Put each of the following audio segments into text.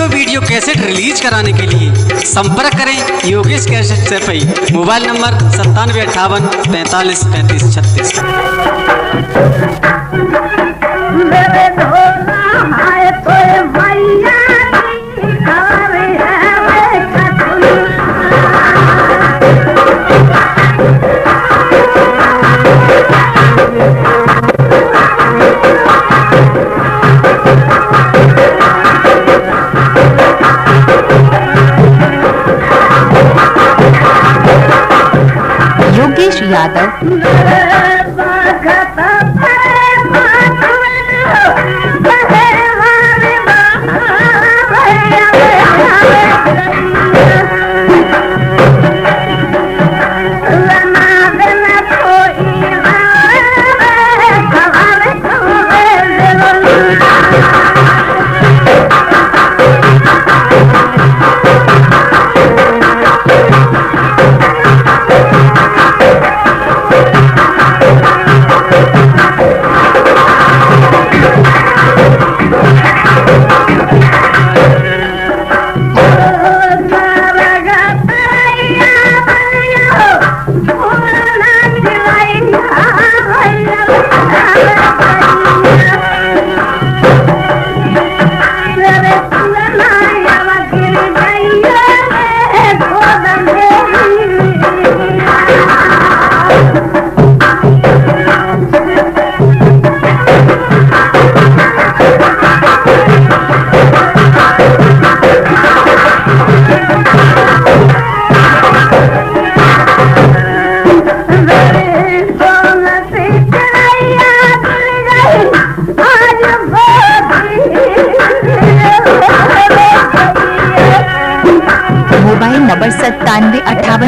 Video cassette release कराने के लिए संपर्क करें Yogesh cassette Saifai. Mobile number 9758453536। Yogesh Yadav mobile number 9758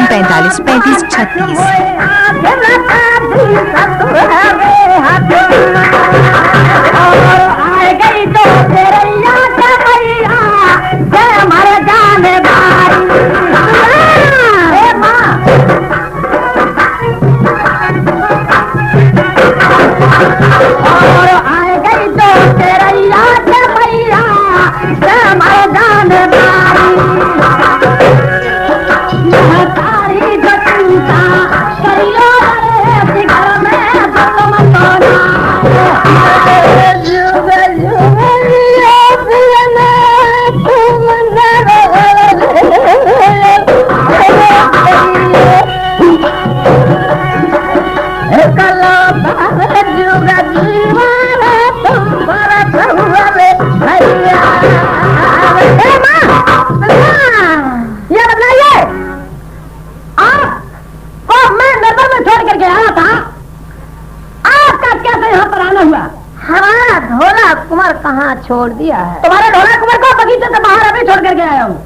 ढोला कुमार कहाँ छोड़ दिया है? तुम्हारे ढोला कुमार को बगीचे से बाहर अभी छोड़ करके आया हूँ।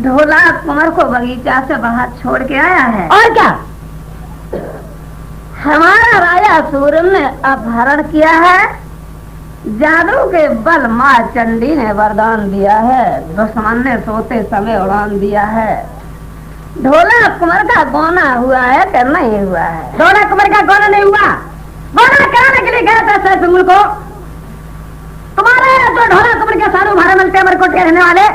ढोला कुमार को बगीचा से बाहर छोड़ के आया है? और क्या? हमारा राजा सूरन ने अपहरण किया है। जादू के बल माँ चंडी ने वरदान दिया है। दुश्मन ने सोते समय उड़ान दिया है। ढोला कुमार का गौना हुआ है कि नहीं हुआ है? ढोला कुमार का गौना नहीं हुआ। गौना कराने के लिए गया था सैफुल को। तुम्हारे जो ढोला कुमार के साधु भारे मिलते अमरकोट के रहने वाले,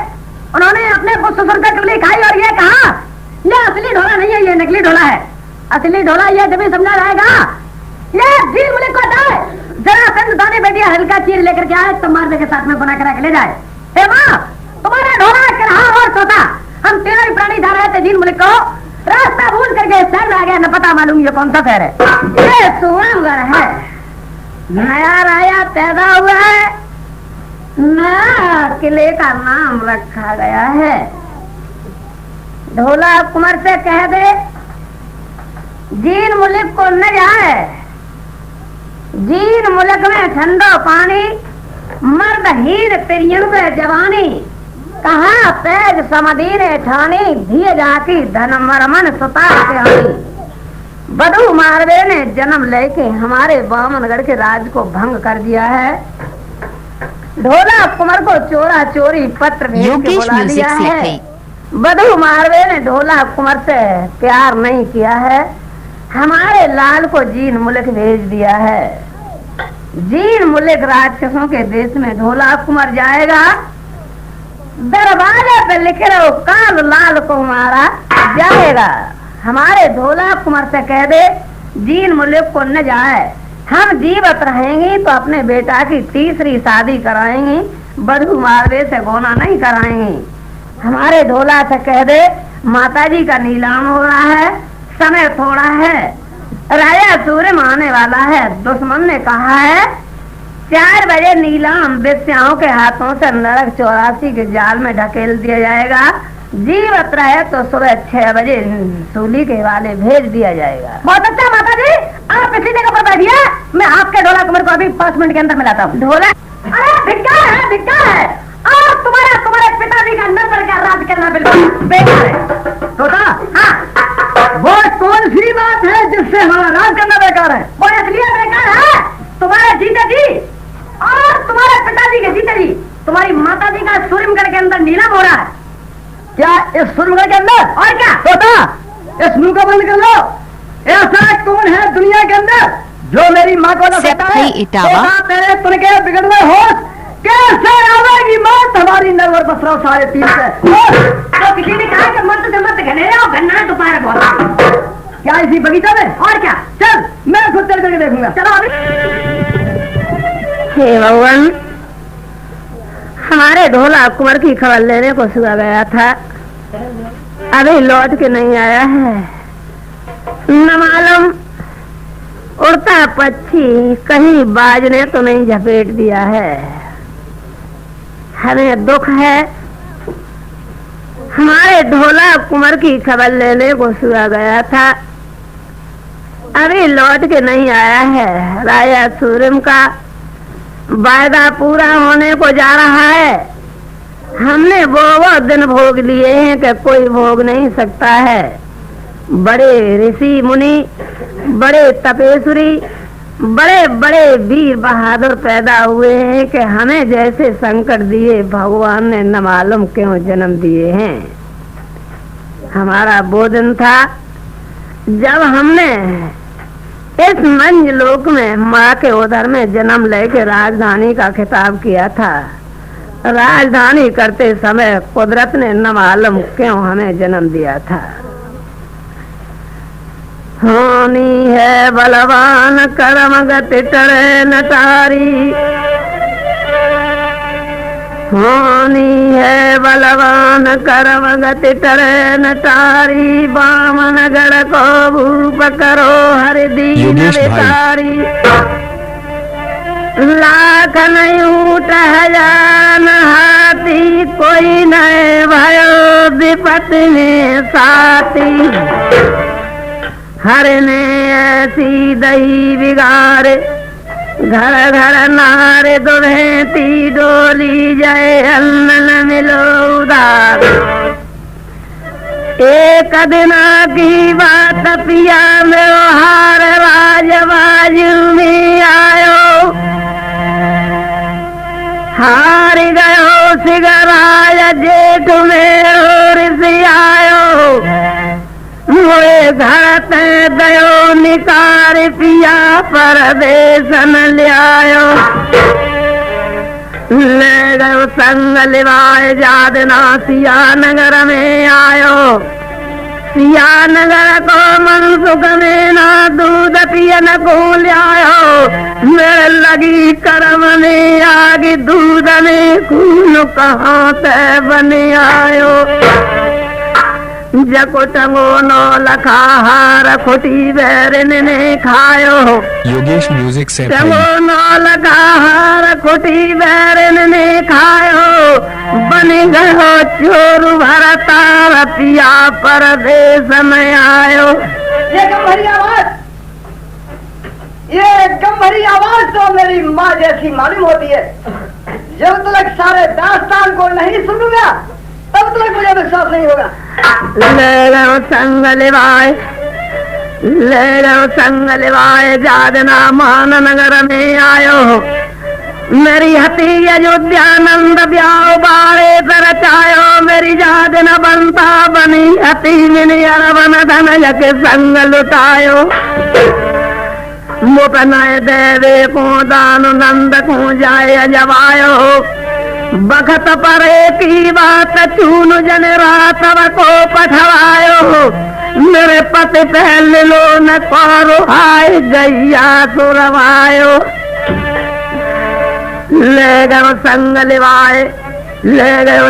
उन्होंने अपने को ससुर का टुकड़ी खाई और ये कहा ये असली ढोला नहीं है, ये नकली ढोला है। असली ढोला ये जब समझा जाएगा, ये भील मुले को जाए जरा संग दाने बेटिया हल्का चीर लेकर के आए, तो मारने के साथ में बना करा के ले जाए। हे माँ, तुम्हारा ढोला रहा और सोता, हम तीनों ही प्राणी जा रहे थे जीन मुल्क को, रास्ता भूल करके शहर आ गया, न पता मालूम ये कौन सा शहर है। ये सुवनगढ़ है। नया राजा पैदा हुआ है, नया किले का नाम रखा गया है। ढोला कुमार से कह दे जीन मुल्क को न जाए। जीन मुल्क में ठंडो पानी, मर्दहीन प्रियन पे जवानी, कहा तेज समदीने ठानी, धिय जाकी धन मरमन सुता के हानि। बधु मारवे ने जन्म लेके हमारे बामनगढ़ के राज को भंग कर दिया है। ढोला कुमार को चोरा चोरी पत्र भेज के बुला दिया है। बधु मारवे ने ढोला कुमार से प्यार नहीं किया है, हमारे लाल को जीन मुल्क भेज दिया है। जीन मुल्क राक्षसों के देश में ढोला कुमार जाएगा दरवाजे पे लिख रहे हो काल लाल को मारा जाएगा। हमारे ढोला कुमार से कह दे जीन मुल्क को न जाए, हम जीवत रहेंगे तो अपने बेटा की तीसरी शादी कराएंगे, बधू मारवे से गोना नहीं कराएंगे। हमारे ढोला से कह दे माताजी का नीलाम हो रहा है, समय थोड़ा है, राजा सूर्य आने वाला है। दुश्मन ने कहा है 4 बजे नीलाम बेस्याओं के हाथों से नरक 84 के जाल में ढकेल दिया जाएगा। जीवत रहे तो सुबह 6 बजे सूली के वाले भेज दिया जाएगा। बहुत अच्छा माता जी, आप इसी जगह पर बैठिए, मैं आपके ढोला कुमार को अभी 5 मिनट के अंदर मिलाता हूँ। ढोला अरे धिक्कार है और तुम्हारे पिताजी का नंबर का राज करना बिल्कुल बेकार है। तोता, हाँ, वो कौन सी बात है जिससे हमारा राज करना बेकार है? वो इसलिए बेकार है तुम्हारे जीजा जी और तुम्हारे पिताजी के जीजा जी, तुम्हारी माता जी का सूर्यगढ़ के अंदर नीलाम हो रहा है। क्या इस सूर्यगढ़ के अंदर? और क्या तोता, इस मुंह को बंद कर लो। ऐसा कौन है दुनिया के अंदर जो मेरी माँ को न कहता है तेरे तुनके बिगड़ने होश कैसे आवेगी मौत हमारी नरवर बसरा 3.5 से। तो किसी ने कहा कि मत से मत घने रहो, घन्ना है दोपहर बहुत। क्या इसी बगीचा में? और क्या, चल मैं खुद चल करके देखूंगा। चलो अभी। हे भगवान, हमारे ढोला कुंवर की खबर लेने को सुबह गया था, अभी लौट के नहीं आया है। न मालूम उड़ता पक्षी कहीं बाज ने तो नहीं झपेट दिया है। हमें दुख है, हमारे ढोला कुंवर की खबर लेने को सुबह गया था, अभी लौट के नहीं आया है। राजा सूरम का वायदा पूरा होने को जा रहा है। हमने वो दिन भोग लिए हैं कि कोई भोग नहीं सकता है। बड़े ऋषि मुनि, बड़े तपेश्वरी, बड़े बड़े वीर बहादुर पैदा हुए हैं कि हमें जैसे संकट दिए भगवान ने न मालूम क्यों जन्म दिए हैं। हमारा वो दिन था जब हमने इस मंज लोक में माँ के उधर में जन्म लेके राजधानी का खिताब किया था। राजधानी करते समय कुदरत ने न मालूम क्यों हमें जन्म दिया था। होनी है बलवान कर्म गति टरे नटारी, होनी है बलवान कर्म गति टरे नटारी, बामन गढ़ को भूप करो हरि दीन विचारी। लाख नहीं ऊट हजार हाथी, कोई नए भयो विपत्ति में साथी। हर ने ऐसी दही बिगाड़े, घर घर नारे दुभेती डोली जाए, अन्न न मिलो उधार। एक दिना की बात पिया में हार राजबाज में आयो, हार गयो सिगराय जेठ में ऋषि आयो। मोए घर ते गयो निकार पिया परदेसन ले आयो। ले गयो संग लिवाए जादना सिया नगर में आयो। सिया नगर को मनसुख में ना दूध पियन को लियायो। मेरे लगी कर्म में आग दूध में खून कहाँ से बने आयो। जको टंगो नो लखा हार खुटी बैरन ने खायो। योगेश म्यूजिक से टंगो नो लखा हार खुटी बैरन ने खायो। बन गयो चोर भरता पिया परदेश में आयो। ये गंभीरी आवाज, ये गंभीरी आवाज तो मेरी माँ जैसी मालूम होती है। जब तक सारे दास्तान को नहीं सुनूंगा तब तक मुझे विश्वास नहीं होगा। ले लो संग लिवाए, ले लो संग लिवाए जादना मान नगर में आयो। मेरी हती अयोध्या नंद ब्याह बारे पर चायो। मेरी जादना बनता बनी हती मिनी अरबन धन जके संग लुटायो। मुपनय देवे को दान नंद को जाय जवायो। बखत परे की बात चून जन रातव को पठवायो मेरे पति पहले लो न पारो हाय गैया सुरवायो ले गयो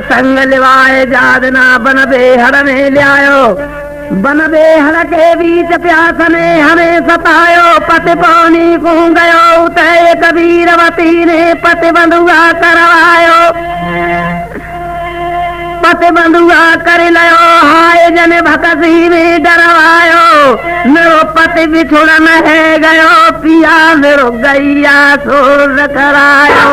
संग लिवाए जादना बन बेहड़ में लियायो बन बेहड़ के बीच प्यास ने हमें सतायो पति पानी को गयो उतय कबीरवती ने पति बंधुआ करवायो पति बंधुआ कर लयो हाय जन भकसी में डरवायो मेरो पति बिछुड़न है गयो पिया मेरो गैया सोर करायो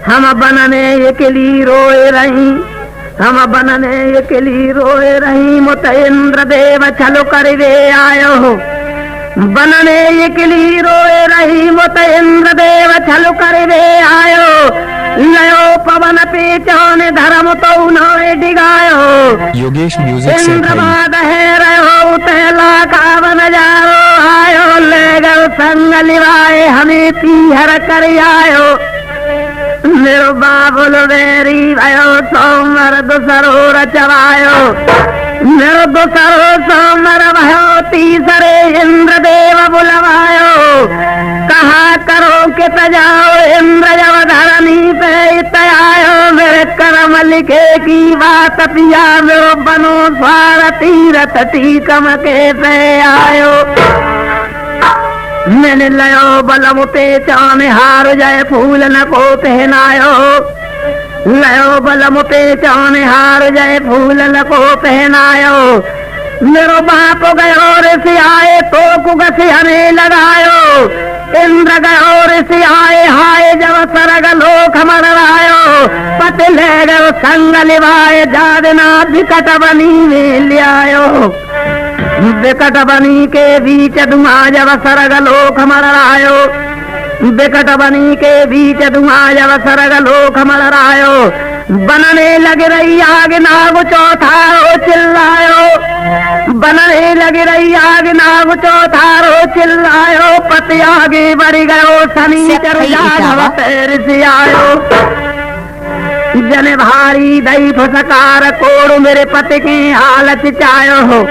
हम बन में अकेली रोए रही हम बन में अकेली रोए रही मुत इंद्र देव छलो कर वे आयो बन में अकेली रोए रही मुत इंद्र देव छलो कर वे आयो लयो पवन पे चौन धर्म तो उन्होंने डिगायो योगेश म्यूजिक से इंद्रबाद है रहो तहला कावन जाओ आयो ले गयो संग लिवाए हमें पीहर कर आयो मेरो बाबुल बेरी भयो सोमर दूसरो रचवायो मेरो दूसरो सोमर भयो तीसरे इंद्र देव बुलवायो कहा करो कि तजाओ इंद्र जब धरनी पे तयायो मेरे कर्म लिखे की बात पिया मेरो बनो स्वार तीरथ टीकम के पे आयो मैंने लयो बलम पे चाने हार जाए फूल न को पहनायो लयो बलम पे चाने हार जाए फूल न को पहनायो मेरो बाप गयो ऋषि आए तो कुगस हमें लगायो इंद्र गयो ऋषि आए हाय जब सरग लोक मरायो पति ले गयो संग लिवाए जादना विकट बनी में लियायो विकट बनी के बीच धुआं जब सरग लोक मरायो विकट बनी के बीच धुआं जब सरग लोक मरायो बनने लग रही आग नाग चौथारो चिल्लायो बनने लग रही आग नाग चौथारो चिल्लायो पति आगे बढ़ गयो शनिचर ऋषि आयो जन भारी दई फसकार कोड़ मेरे पति की हालत चायो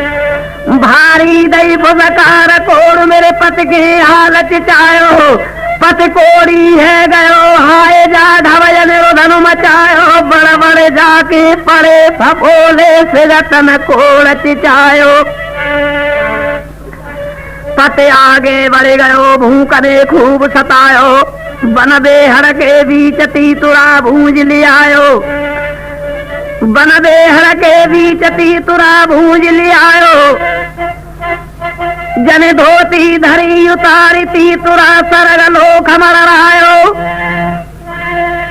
भारी दई फसकार कोड़ मेरे पति की हालत चायो पति कोड़ी है गयो हाय जा ढवयन रोधन मचायो बड़ बड़े जाके पड़े फपोले से रतन कोड़ चिचायो पति आगे बढ़ गयो भूख ने खूब सतायो बन बेहड़ के बीच तीतुरा भूंज लियायो बन बेहड़ के बीच तीतुरा भूंज लियायो जन धोती धरी उतारी तीतुरा सरग लोक मरायो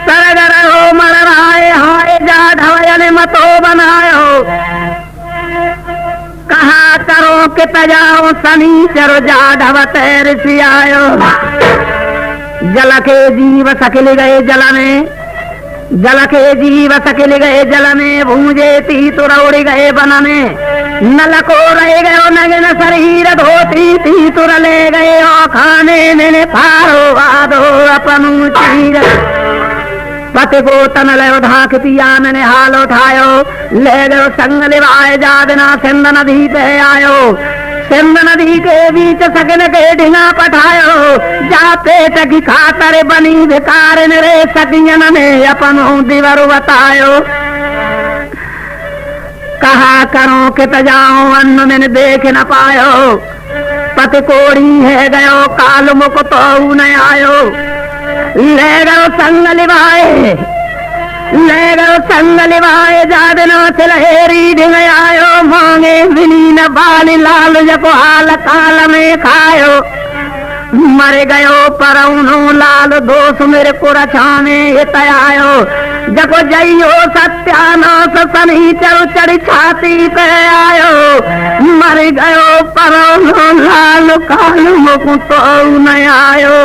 सरग रहो मराए हाय जा ढवयन मतो बनायो कहा करो कि तजाओ शनिचर जा ढवत ऋषि आयो जल के जीव सकिल गए जल में जल के जीव सकिल गए जल में भूंजे तीतुर उड़ गए बन में नल को रह गयो नगन शरीर धोती तीतुर ले गए और खाने ने फारो आदो अपनू चीर पति को तन लो धाक पिया मैंने हाल उठायो ले गयो संग लिवाए जादना सिंध नदी पे आयो सिंध नदी के बीच सगन के ढिंगा पठायो जा पेट की खातर बनी भिकार रे सगियन में अपनो दिवर बतायो कहा करो कि तजाओ अन्न मैंने देख न पायो पति कोड़ी है गयो काल मुख तो न आयो ले गयो संग लिवाए जादना तिलहेरी ढिंग आयो मांगे मिली न बाली लाल जको हाल काल में खायो मर गयो परौनो लाल दोष मेरे को रछाने आयो जको जइयो सत्यानाश शनिचर चढ़ी छाती पे आयो मर गयो परौनो लाल काल मुख तो न आयो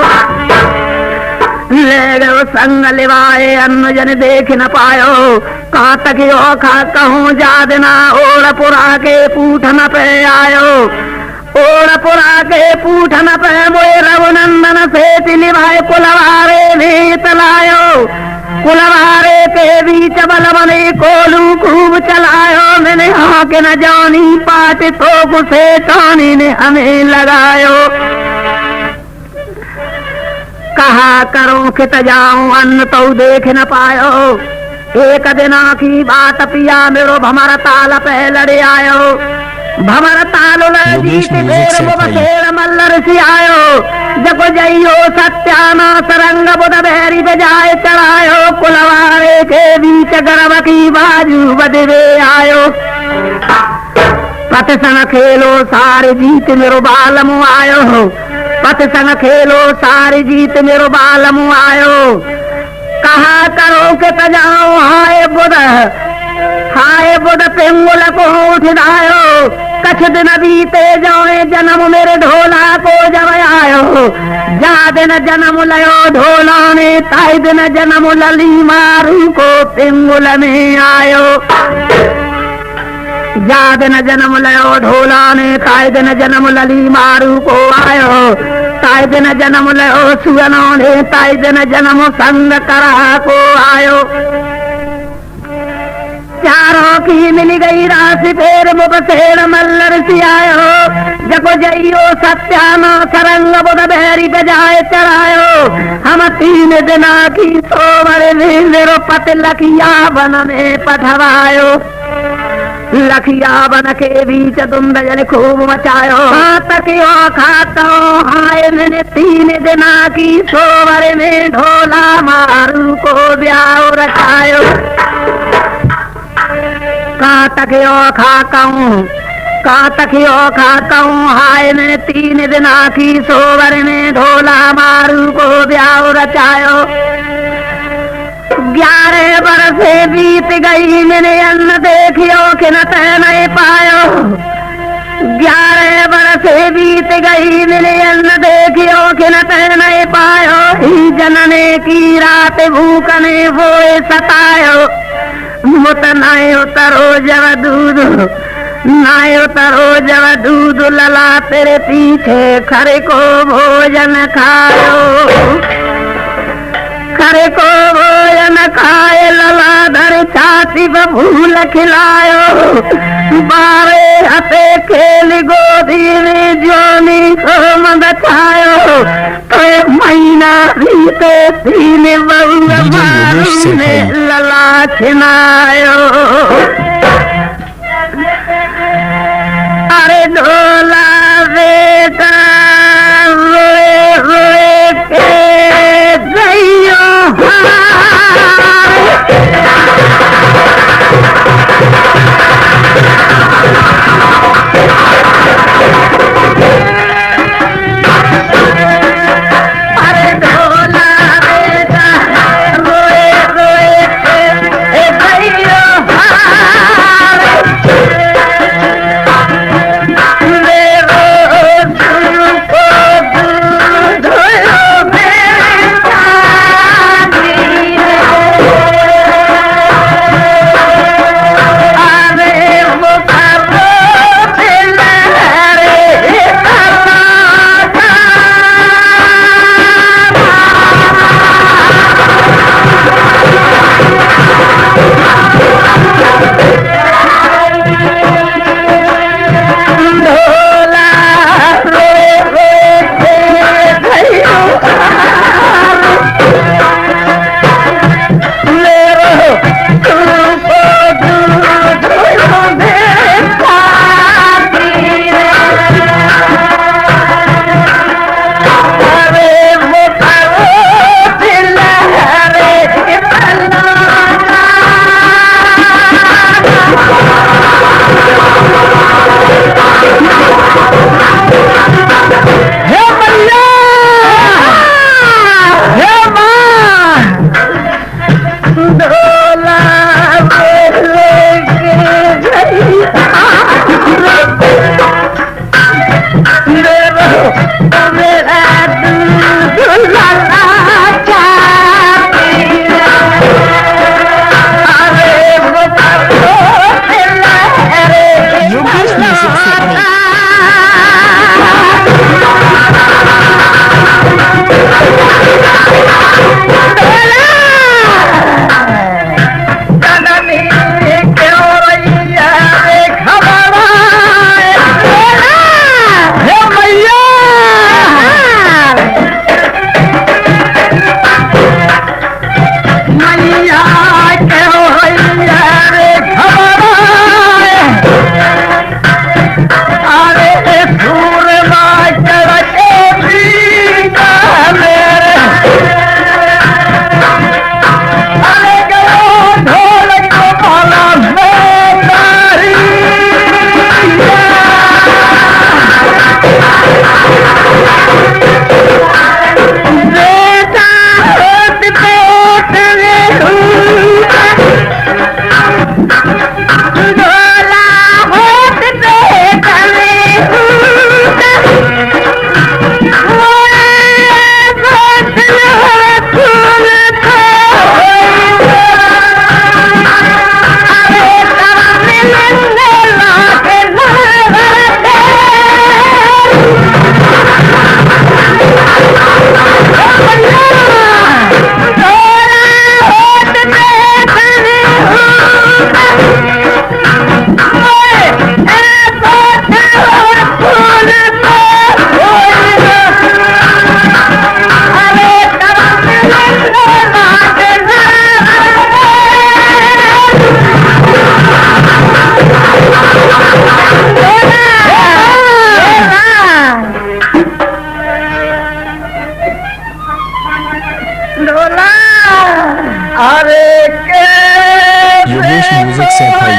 ले गयो संग लिवाए अन्न जन देख न पायो कहाँ तक खा कहूँ जादना ओढ़ पुरा के पूठन पे आयो ओढ़ पुरा के पूठन पे मोए रघुनंदन से लिवाए कुलवारे भी चलायो, कुलवारे के बीच बल बने कोलू खूब चलायो, मैंने आके न जानी पाट तो गुस्से टानी ने हमें लगायो। कहा करो खित जाऊं अन्न तो देख न पायो, एक दिना की बात पिया मेरो भमर ताल पे लड़े आयो, भमर ताल जीत फेर बखेड़ मल्लर सी आयो, जब जइयो सत्याना सरंग बुध बहरी बजाए चढ़ायो, कुलवारे के बीच गर्भ की बाजू बदवे आयो। पत संग खेलो सारे जीत मेरो बालम आयो, पत संग खेलो सारी जीत मेरो बालम आयो। कहा करो के तजाओ हाय बुध पिंगुल को उठायो, कछ दिन बीते जाए जन्म मेरे ढोला को जब आयो, जा दिन जन्म लयो ढोला ने ताई दिन जन्म लली मारू को पिंगुल में आयो, जा दिन जन्म लयो ढोला ने ताई दिन जन्म लली मारू को आयो, ताई दिन जन्म लयो सुअनो ने ताई दिन जन्म संग करा को आयो। चारों की मिल गई राशि फेर मुबसेड़ मल्लर सी आयो, जको जइयो सत्यानो सरंग बुध बहरी बजाए चढ़ायो, हम 3 दिना की सोवर मेरो पत लखिया बन में पठवायो, लखिया बन के बीच धुंध जल खूब मचायो, तक खाता हाय मैंने 3 दिना की सोवर में ढोला मारू को ब्याह रचायो। कहाँ तक खाकाऊं हाय मैंने 3 दिना की सोवर में ढोला मारू को ब्याह रचायो। 11 बरसे बीत गई मैंने अन्न देखियो कि न तह नहीं पायो, 11 बरसे बीत गई मैंने अन्न देखियो कि न तह नहीं पायो, ही जनने की रात भूखने होए सतायो, मुत नाय उतरो जब दूध नाय उतरो जब दूध लला तेरे पीछे खरे को भोजन खायो, खरे को भोजन खाए लला धर छाती भूल खिलायो, 12 हते खेल गोदी में जोनी को मद छायो, तो महीना बीते 3 बहु मारू ने लला खिलायो। अरे ढोला बेटा रोए रोए के गइयो ढोला अरे के योगेश म्यूजिक से भाई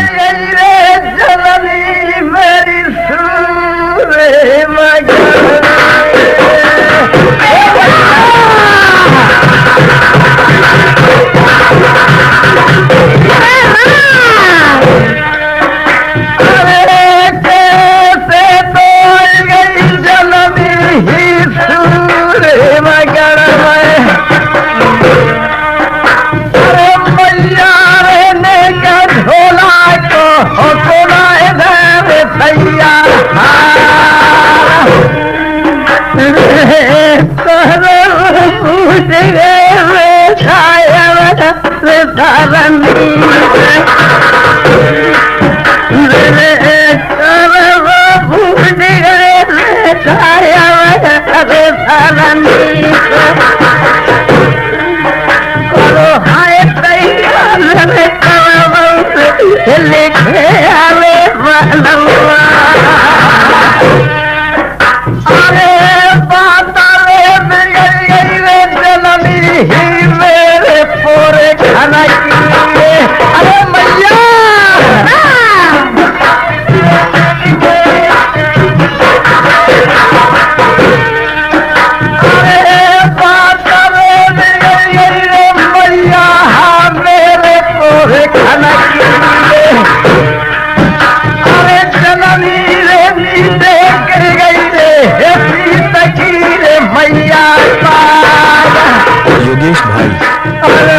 जननी मेरी सूरे मगर लिखे आवे अरे पाताले मेरे जननी ही मेरे पूरे खाना की अरे मैया अरे पाताले मेरे मैया मेरे पूरे खाना की अरे जननी रे नीचे गिर गई रे तकी रे मैया योगेश भाई अरे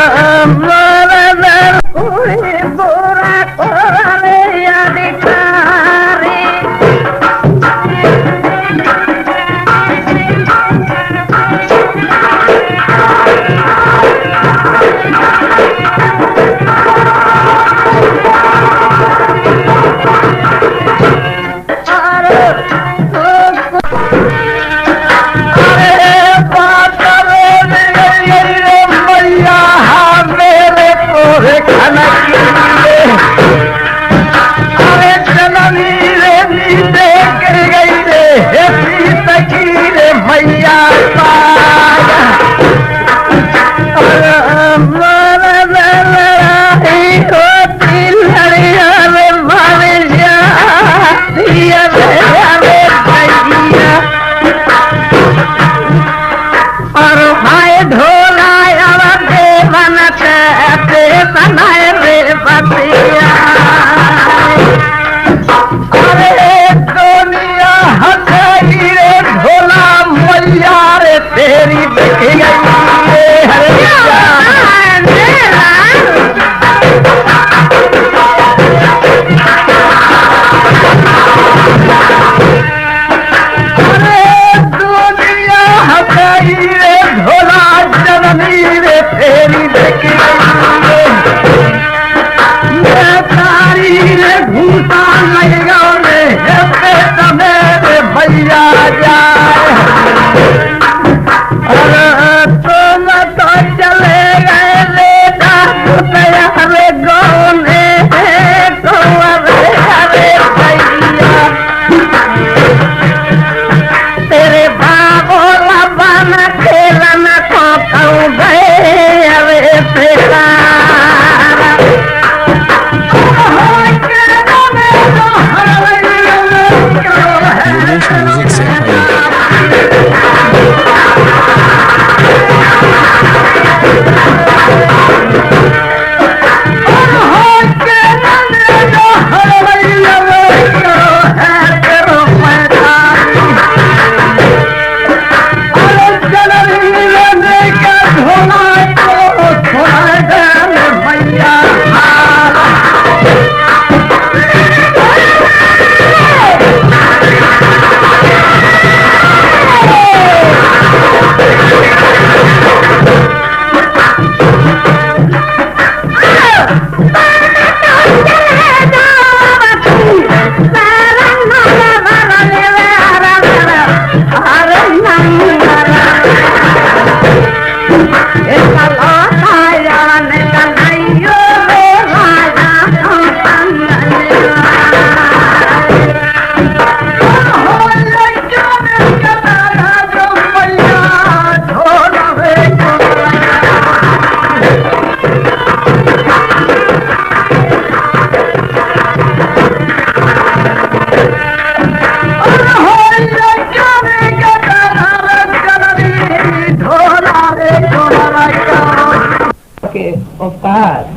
उपकार।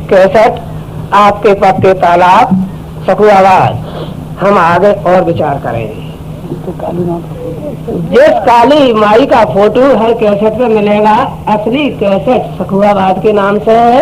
कैसेट आपके पक्के तालाब सकुआबाद। हम आगे और विचार करेंगे। जिस काली माई का फोटो हर कैसेट में मिलेगा, असली कैसेट सकुआबाद के नाम से है।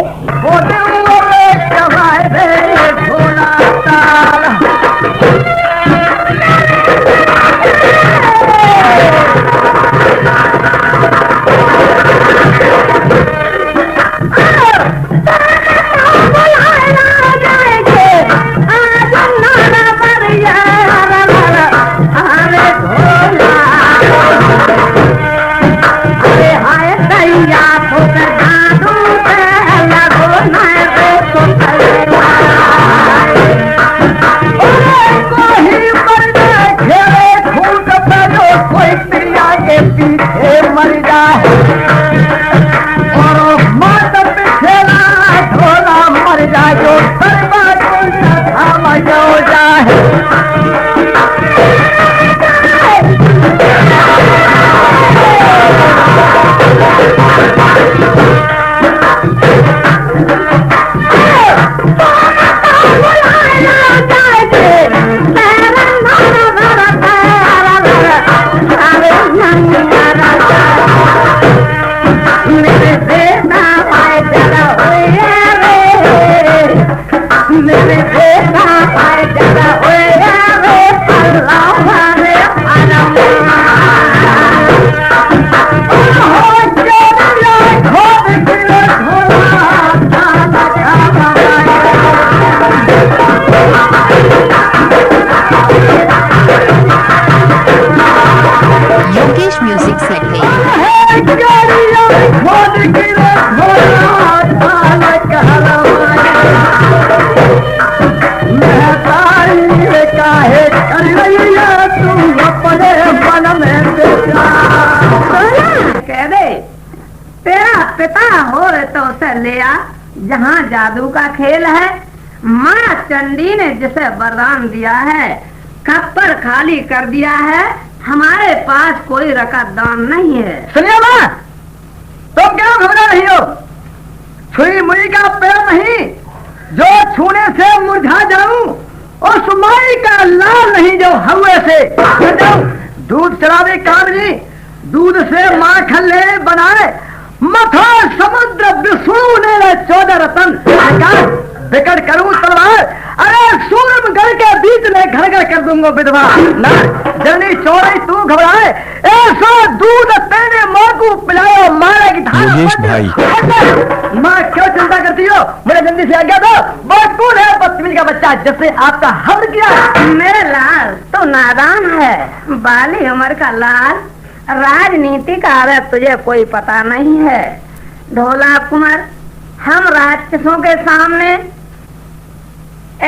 योगेश म्यूजिक सेट है। कह दे तेरा पिता हो तो उसे ले आ, जहाँ जादू का खेल है। माँ चंडी ने जिसे वरदान दिया है, खप्पर खाली कर दिया है। हमारे पास कोई रकतदान नहीं है। सुनिए माँ, तुम क्या घबरा रही हो? छुई मुई का पेड़ नहीं जो छूने से मुरझा जाऊं, और सुमाई का लाल नहीं जो हवे से दूध चढ़ावे कामनी, दूध से माखन ले बनाए, मथा समुद्र विष्णु ने 14 रतन बिकट करूं तलवार। अरे सूरमगढ़ के बीच में घर घर कर दूंगा विधवा। ना जल्दी चोरी तू घबराए, ऐसा दूध तेरे माँ को पिलाओ, मारेगी योगेश भाई। माँ क्यों चिंता करती हो? मुझे जल्दी से आज्ञा दो। वो कौन है बदतमीज का बच्चा जिससे आपका हर किया? मेरे लाल तो नादान है, बाली उम्र का लाल। राजनीति का अरे तुझे कोई पता नहीं है। ढोला कुंवर, हम राक्षसों के सामने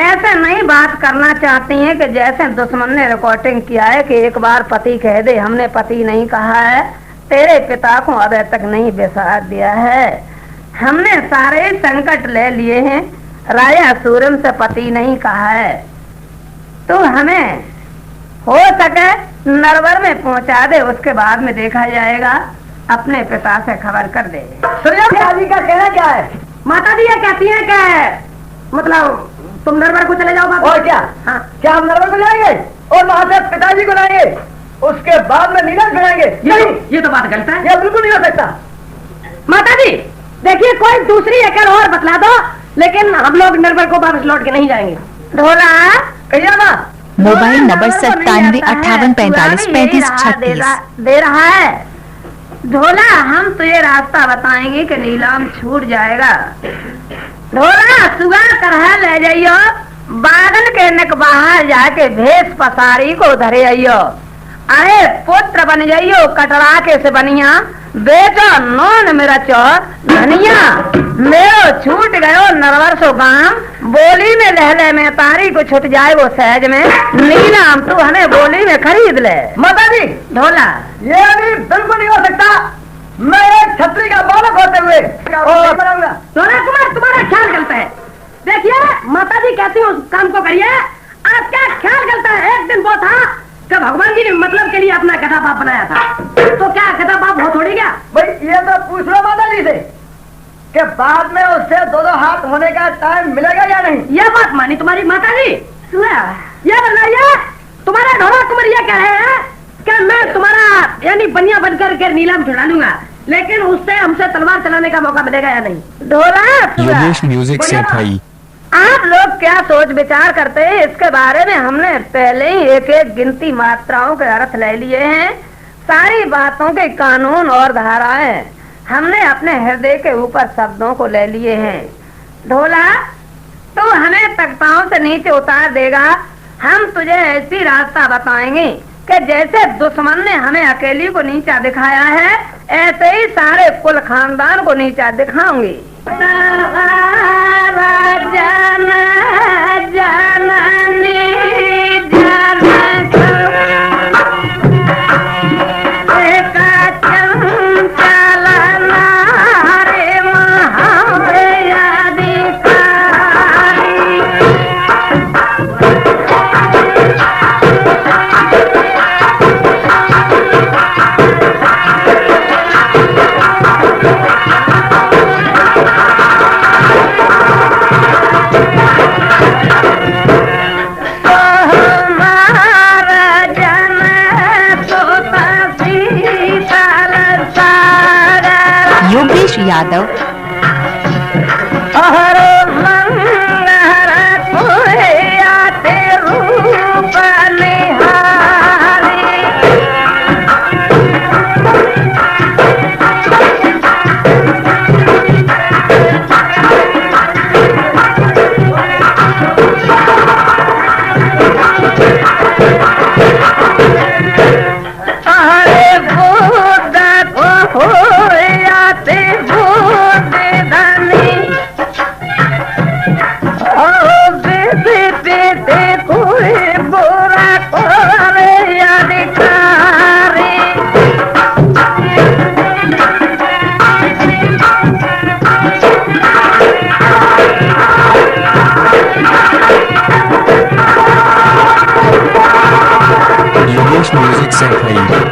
ऐसे नहीं बात करना चाहती हैं कि जैसे दुश्मन ने रिकॉर्डिंग किया है कि एक बार पति कह दे। हमने पति नहीं कहा है, तेरे पिता को अब तक नहीं बेसार दिया है। हमने सारे संकट ले लिए हैं, राजा सूरम से पति नहीं कहा है। तो हमें हो सके नरवर में पहुंचा दे, उसके बाद में देखा जाएगा। अपने पिता से खबर कर दे। सूर्या का कहना क्या है? माता जी ये कहती है कि मतलब तुम नरवर को चले जाओ बाबा। और क्या? हाँ। क्या हम नरवर को जाएंगे और वहां से पिताजी को लाएंगे, उसके बाद में नीलम कराएंगे? नहीं, ये तो बात गलत है। यह बिल्कुल नहीं हो सकता। माता जी देखिए, कोई दूसरी एकड़ और बतला दो, लेकिन हम लोग नरवर को वापस लौट के नहीं जाएंगे। ढोला कहिए ना। मोबाइल नंबर 9758453536 दे रहा है। ढोला हम तुझे रास्ता बताएंगे कि नीलाम छूट जाएगा। ढोला सुबह तरह ले जाइयो, बादल के नक बाहर जाके भेष पसारी को धरे आइयो। अरे पुत्र बन जाइयो कटरा के से बनिया, बेटा नौन मेरा चौर धनिया। मेरो छूट गयो नरवर सो गांव, बोली में लहले में तारी को छुट जाए वो सहज में। नीलाम तू हमें बोली में खरीद ले। माता जी ढोला ये भी बिल्कुल नहीं हो सकता। मैं एक छत्री का बालक होते हुए ढोला कुमार तुम्हारा ख्याल गलत है। देखिए माता जी कहती हूँ उस काम को करिए। आपका ख्याल गलत है। एक दिन वो था कि भगवान जी ने मतलब के लिए अपना गधा बाप बनाया था, तो क्या गधा बाप हो थोड़ी क्या? भाई ये तो पूछ लो माता जी से। कि बाद में उससे दो हाथ होने का टाइम मिलेगा या नहीं? ये बात मानी तुम्हारी माता जी। ये बताइए तुम्हारा ढोला कुमार ये कह रहे हैं कि मैं तुम्हारा यानी बनिया बनकर के नीलाम छुड़ा लूंगा, लेकिन उससे हमसे तलवार चलाने का मौका मिलेगा या नहीं? ढोला योगेश म्यूजिक से भाई। आप लोग क्या सोच विचार करते हैं इसके बारे में? हमने पहले ही एक एक गिनती मात्राओं के अर्थ ले लिए हैं, सारी बातों के कानून और धाराएं हमने अपने हृदय के ऊपर शब्दों को ले लिए हैं। ढोला तू हमें तख्ताओं से नीचे उतार देगा, हम तुझे ऐसी रास्ता बताएंगे कि जैसे दुश्मन ने हमें अकेली को नीचा दिखाया है, ऐसे ही सारे कुल खानदान को नीचा दिखाऊंगी। योगेश यादव। म्यूजिक से भाई।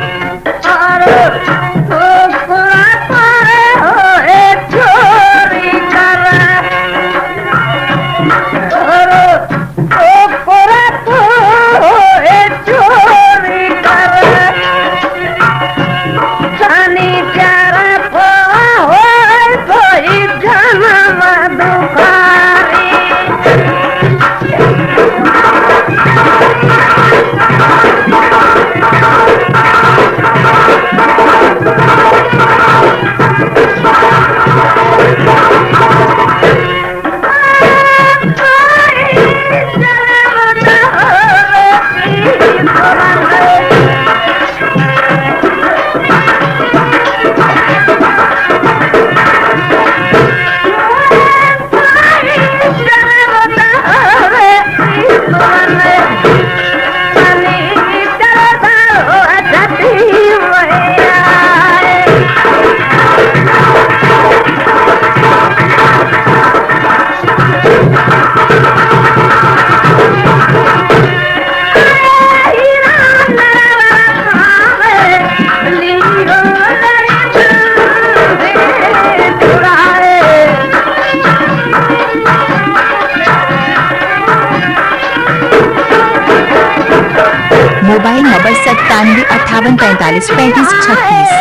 Mobile number 97 58 45 35 36।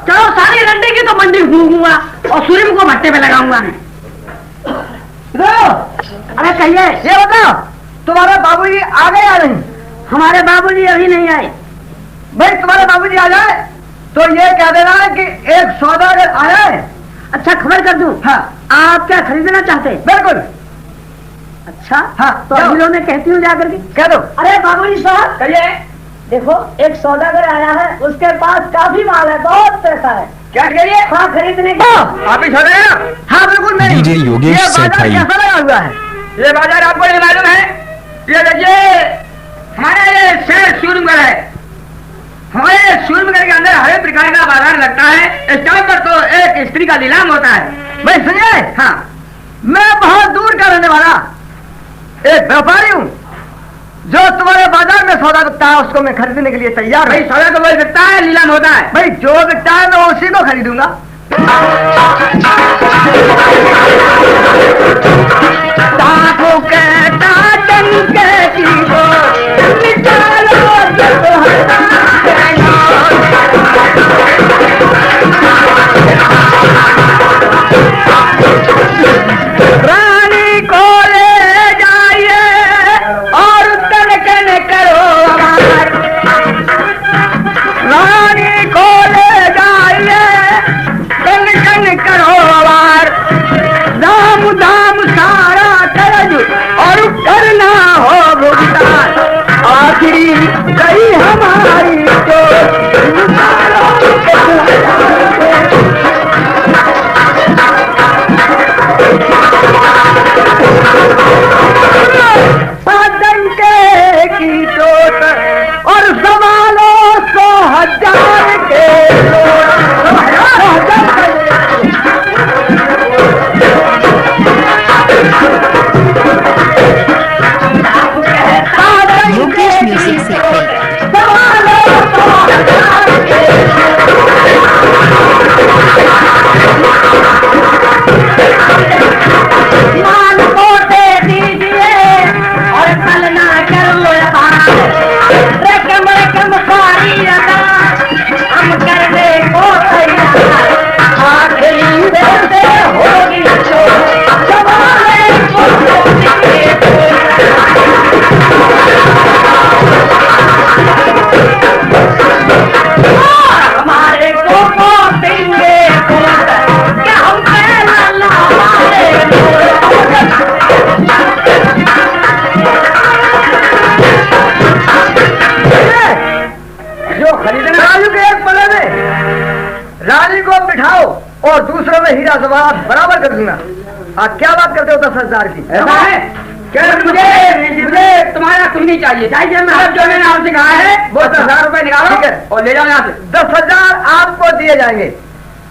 चलो सारी रंडी की तो मंडी घूमूंगा और सूर्य को भट्टे पे लगाऊंगा। अरे कहिए, ये बताओ तुम्हारे बाबूजी आ गए या नहीं? हमारे बाबूजी अभी नहीं आए। भाई तुम्हारे बाबूजी आ जाए तो ये कह देना है कि एक सौदागर आया है। अच्छा कर दूं? हाँ। आप क्या खरीदना चाहते हैं? बिल्कुल। अच्छा हाँ, तो जाओ। अभी मैं कहती हूँ जाकर के। कह दो। अरे बाबूजी साहब, कहिए। देखो एक सौदागर आया है, उसके पास काफी माल है, बहुत पैसा है। क्या करिए? हाँ खरीदने की। आप ही छोड़ रहे हैं ना? हाँ बिल्कुल मैं डीजे योगेश ये बाजार सेठाई। कैसा लगा हुआ है? ये बाजार आपको नहीं मालूम है? ये देखिए हमारे ये शहर सूरमगढ़ है। हमारे सूरमगढ़ के अंदर हर एक प्रकार का बाजार लगता है। इस टाइम पर तो एक स्त्री का नीलाम होता है। भाई सुनिए। हाँ, मैं बहुत दूर का रहने वाला एक व्यापारी हूँ, जो तुम्हारे बाजार में सौदा बिकता है उसको मैं खरीदने के लिए तैयार। भाई सौदा तो वही बिकता है, नीलाम होता है। भाई जो बिकता है मैं उसी को खरीदूंगा। ताकों के ताजन के कीबो निकालो जब रानी को ले जाइए और तनकन करो हमार। रानी को ले जाइए तनकन करो हमार। दाम दाम सारा कर्ज और करना हो भुगतान। आखिरी गई हमारी तो साधन के की चोट और सवालों 100,000 के योगेश म्यूजिक सेठाई। मान को दे दीजिए और कल ना करो रकम रकम सारी अदा हम करने को तैयार। आखिरी वैसे होगी तो सवाले को हमारे को देंगे क्या हम पहला जो खरीदने राजू के एक पले में रानी को बिठाओ और दूसरों में हीरा जवाहरात बराबर कर दूंगा। आप क्या बात करते हो 10,000 की? ऐसा है क्या? मुझे तुम्हारा कुछ नहीं चाहिए। चाहिए मैं जो मैंने आपसे कहा है वो 10,000 रुपए निकालो और ले जाओ यहाँ से। 10,000 आपको दिए जाएंगे,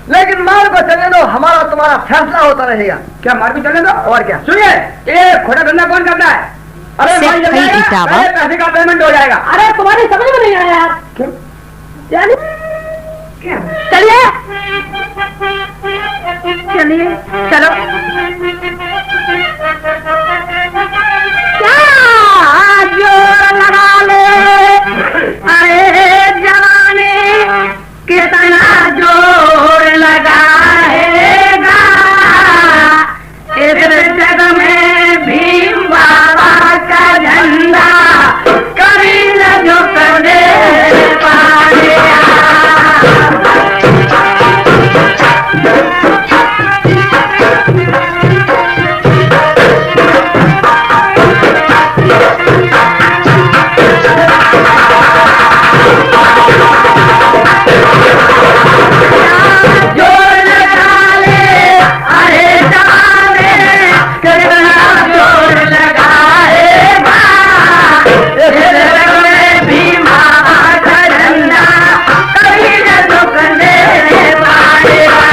लेकिन माल को चलने दो, हमारा तुम्हारा फैसला होता रहेगा। क्या माल को चलने दो? और क्या? सुनिए, ये खोटा धंधा कौन करता है? अरे भाई जब सेठाई जाएगा, इटावा। पहले पैसे का पेमेंट हो जाएगा। अरे तुम्हारी समझ में नहीं आया यार। क्यों? चलिए चलिए चलो। क्या जोर लगा ले अरे जवानी, कितना जोर लगाएगा इस जग में भीम बाबा का झंडा कभी न झुकने पाएगा। जोर लगा ले अरे जाने, कितना जोर लगाएगा इस जग में भीम बाबा का झंडा कभी न झुकने पाएगा।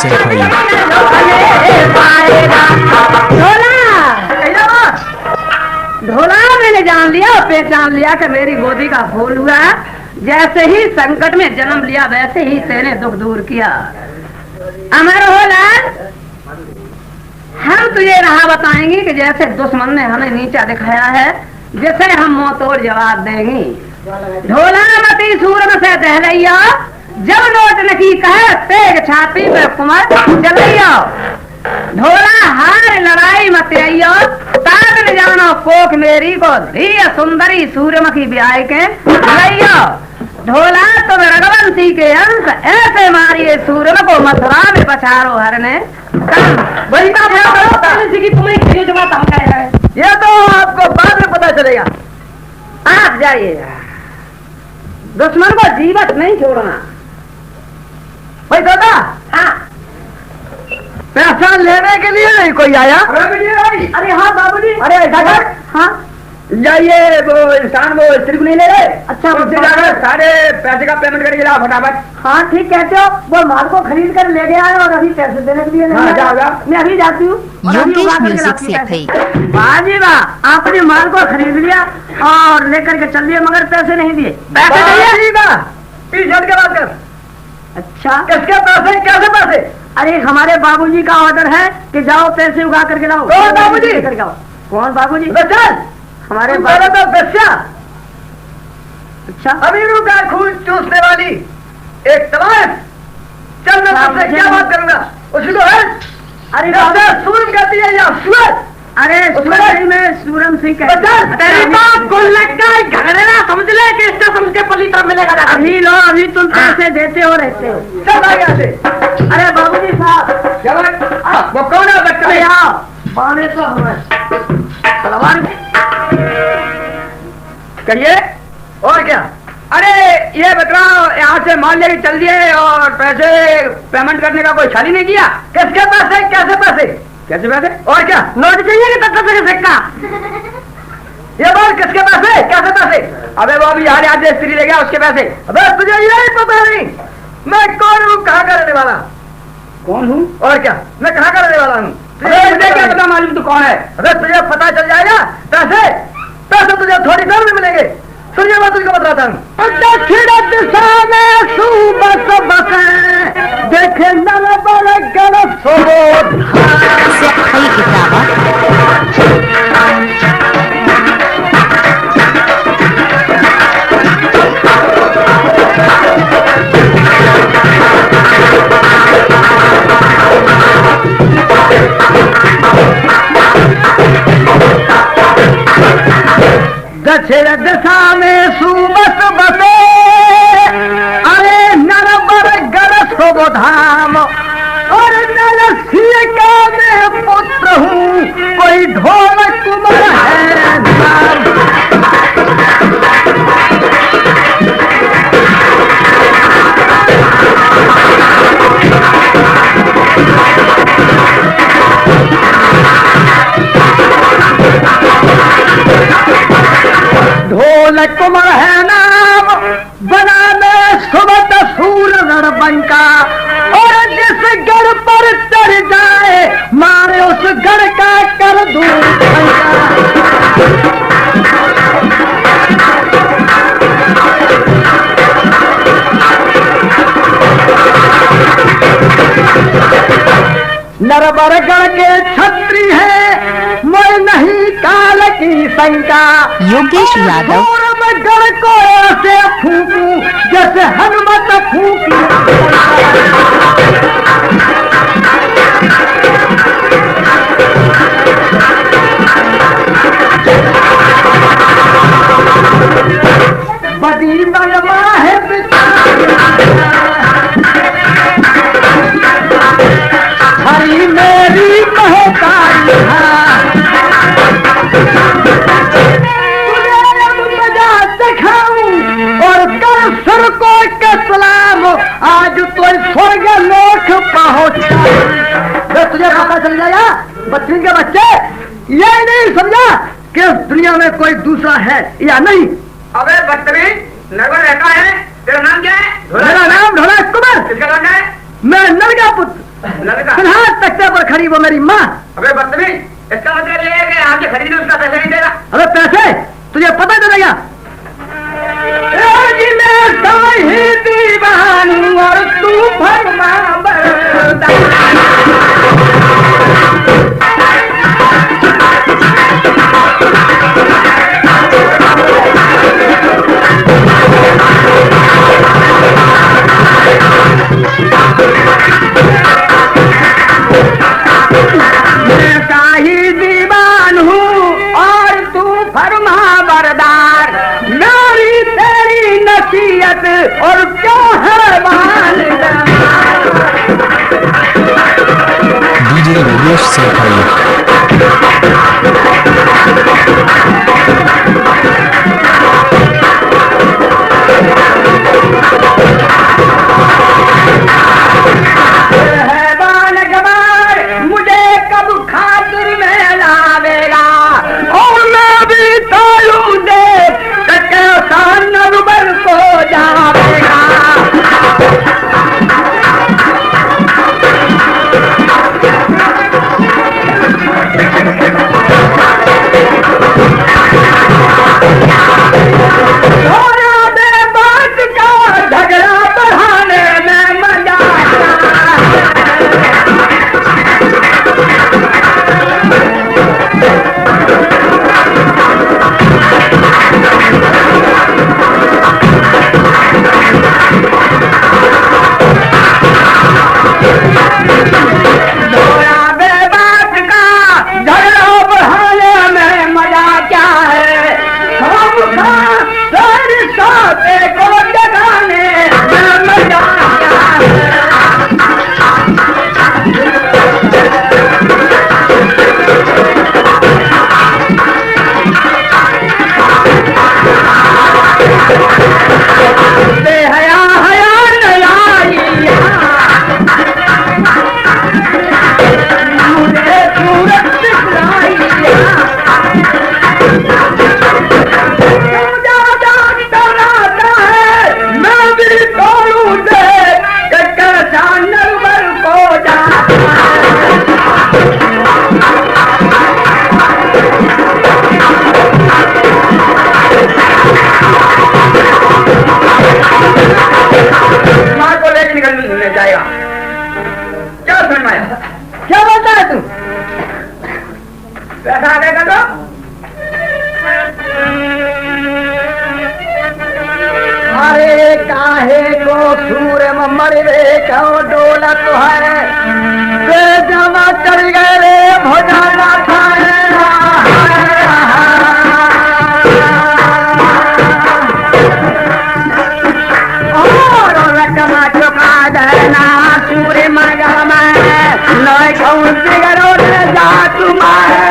सैफई। ढोला मैंने जान लिया, पहचान लिया कि मेरी गोदी का फूल हुआ। जैसे ही संकट में जन्म लिया वैसे ही तेने दुख दूर किया। अमर हो लाल, हम तुझे रहा बताएंगे कि जैसे दुश्मन ने हमें नीचा दिखाया है, जिसे हम मुंह तोड़ जवाब देंगे। ढोला मती सूरम से दहलैया, जब नोट नकी कहे तेग छाती पे कुमर चलैया। ढोला हार लड़ाई मत आइयो, ताक न जानो कोख मेरी को धीय सुंदरी सूर्यमुखी ब्याह के लैयो। ढोला तुम रघुवंशी के अंश ऐसे मारिए सूर्य को मथुरा में पछाड़ो हरने। वही का तुम्हें जवाब हम कह रहे हैं, ये तो आपको बाद में पता चलेगा। आप जाइए, दुश्मन को जीवत नहीं छोड़ना। भाई दादा, हाँ पैसा लेने के लिए नहीं कोई आया? अरे हाँ बाबूजी। अरे ऐसा कर, हाँ जाइए, वो इंसान वो स्त्री को नहीं ले रहे। अच्छा, जाकर सारे पैसे का पेमेंट करके लाओ फटाफट। हाँ ठीक कहते हो, वो माल को खरीद कर ले गया है और अभी पैसे देने के लिए नहीं आया। मैं अभी जाती हूँ। योगेश म्यूजिक सैफई। वाह जी वाह, आपने माल को खरीद लिया और लेकर के चल दिए, मगर पैसे नहीं दिए। पैसे नहीं टी-शर्ट के बात कर। अच्छा, किसके पैसे, कैसे पैसे? अरे हमारे बाबूजी का ऑर्डर है कि जाओ पैसे उगा करके लाओ। कौन बाबूजी? कौन बाबूजी? हमारे तो बच्चा। अच्छा, अमीरों का खून चूसने वाली एक तमाश। चल मैं तुमसे क्या बात करूंगा, उसको है। अरे सूरम कहती है या सूरज? अरे सूरज में सूरम सिंह तेरी बात को लगता है घगड़ेरा, समझ ले कि इससे समझ के पलीता मिलेगा। अभी लो, अभी तुम पैसे देते हो रहते हो। सब आ गया से। अरे बाबूजी साहब, वो कौन है बच्चा? यहाँ पाने तो हमें कहिए और क्या? अरे ये बताओ, यहाँ से मान लेके चल दिए और पैसे पेमेंट करने का कोई ख्याल ही नहीं किया। किसके पैसे, कैसे पैसे? कैसे पैसे और क्या? नोट चाहिए कि तब तक सिक्का? ये बात किसके पैसे, कैसे पैसे? अबे वो अभी यार याद स्त्री ले गया, उसके पैसे। अबे तुझे यही पता नहीं मैं कौन हूँ, कहाँ का रहने वाला? कौन हूँ और क्या, मैं कहाँ का रहने वाला हूँ? मुझे क्या पता मालूम तू कौन है? अरे तुझे पता चल जाएगा। पैसे पैसे तुझे थोड़ी देर में मिलेंगे। सुनिए मैं तुझको बताता हूँ। दिशा में सुबह देखे नल बड़े गलत सैफई किताबा। दक्षिण दिशा में सुबस बसे, अरे नर बर गरस हो धाम, और नरसिंह का मैं पुत्र हूँ, कोई ढोलक कुमार है नाम। ढोलक कुमार है नाम, बना में सुबह सूर रणबंका, और जिस गढ़ पर चढ़ जाए मारे उस गढ़ का कर दूं नरबरगढ़ के छत्री है, मैं नहीं काल की शंका। योगेश यादव। गढ़ को ऐसे फूकूं जैसे हनुमत फूकी। बदी नयमा है हरी मेरी महतारी और कर सर को के सलाम, आज तो स्वर्ग लोक पहुंचा। तुझे पता चल जाएगा बच्ची के बच्चे, ये नहीं समझा कि इस दुनिया में कोई दूसरा है या नहीं। अबे बदतमीज, नरवर रहता है, तेरा नाम क्या है? मेरा नाम ढोला कुमार। किसका नाम है? मैं नरगा पुत्र लड़का फिलहाल तख्ते पर खड़ी वो मेरी माँ। अबे बदतमीज, इसका मतलब ये है कि आगे खरीदने उसका पैसा नहीं देगा। अबे पैसे तुझे पता चलेगा। मैं दीवानू और तू फरमा और क्या है डीजे योगेश सेठाई। मुझे कब खातिर में लावेगा और मैं भी तालू दे कैसा नरबर को जावेगा। बात का झगड़ा बढ़ाने में मजा जाएगा। क्या समझ में आया? क्या बोलता है तू? पैसा देगा तो अरे काहे को सूर्य मर रे क्यों डोलत है जमा चल गए रे भोजाना खाए और रकमा चुका देना सूर्य मगा में नहीं कहूँ सिगरो रे जा तुम्हारे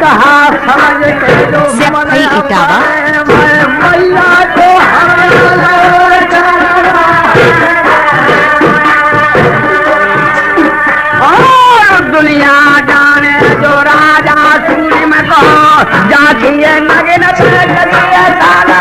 कहा समझ के जो सेठाई इटावा मैया को और दुनिया जाने जो राजा सूर्य में कहो जातिए नगे नगे साला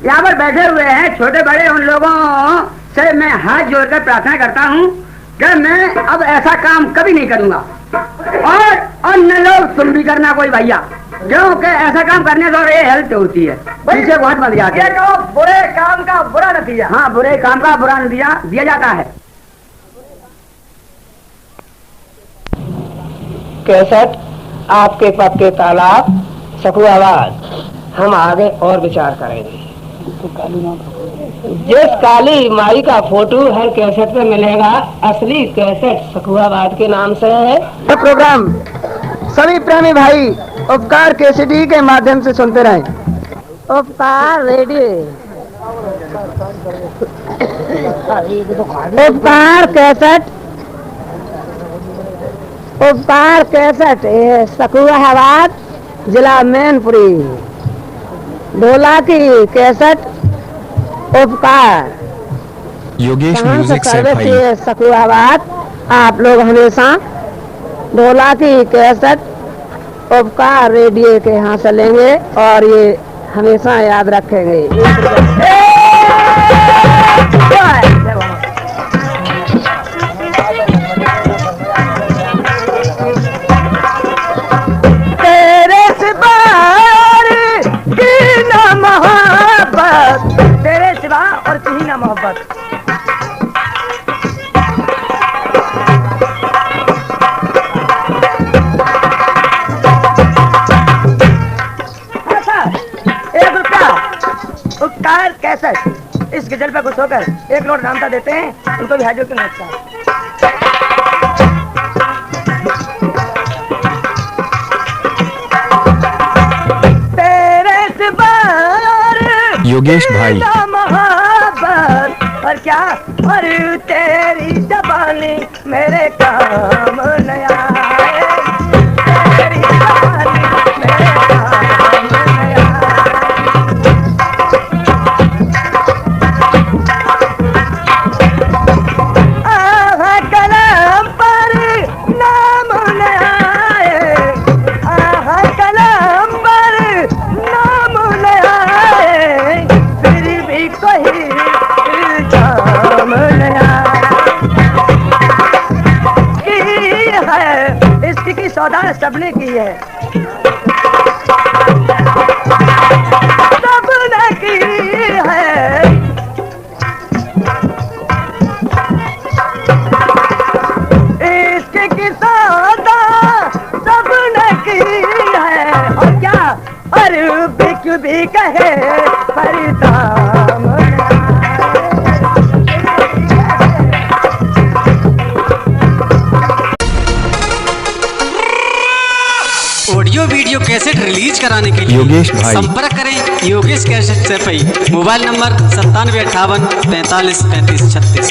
यहाँ पर बैठे हुए हैं छोटे बड़े, उन लोगों से मैं हाथ जोड़कर प्रार्थना करता हूँ कि मैं अब ऐसा काम कभी नहीं करूँगा, और न लोग तुम भी करना कोई भैया, क्योंकि ऐसा काम करने से ये हेल्प होती है, पीछे बहुत मत जाके। बुरे काम का बुरा नतीजा, हाँ बुरे काम का बुरा नतीजा दिया जाता है। कैसेट आपके पक्के तालाब सकुआबाद। हम आगे और विचार करेंगे। जिस काली माई का फोटो हर कैसेट पे मिलेगा, असली कैसेट सकुआबाद के नाम से है। यह प्रोग्राम सभी प्रेमी भाई उपकार केसीडी के माध्यम से सुनते रहें। उपकार रेडियो, उपकार कैसेट, उपकार कैसेट सकुआबाद जिला मैनपुरी। ढोला की कैसेट उपकार योगेश म्यूजिक सैफई। सकुआबाद। आप लोग हमेशा ढोला की कैसेट उपकार रेडियो के यहाँ से लेंगे और ये हमेशा याद रखेंगे। तेरे सिवा की ना मोहब्बत, तेरे सिवा और कहीं ना मोहब्बत। उपकार कैसेट इस गजल पे खुश होकर 1 नोट नामता देते हैं, उनको भी हाजिर के नोट का। तेरे सिवा योगेश भाई मोहब्बत और क्या, और तेरी जबानी मेरे काम नया, तेरी जबानी मेरे काम नया। सौदा सबने की है, सबने की है। इसकी सौदा सबने की है, और क्या, और बिक भी कहे पर दाम ऑडियो वीडियो कैसेट रिलीज कराने के लिए योगेश भाई संपर्क करें Yogesh cassette Saifai. Mobile number 9758 45 35 36।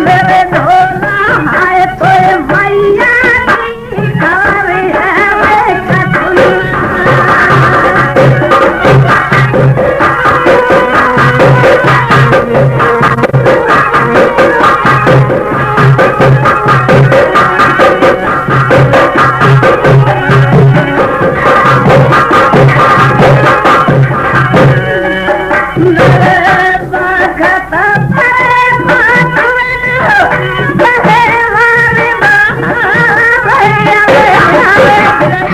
मेरे ढोला है तो मैया की घर है वे कटुना।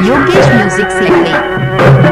योगेश म्यूजिक सैफई।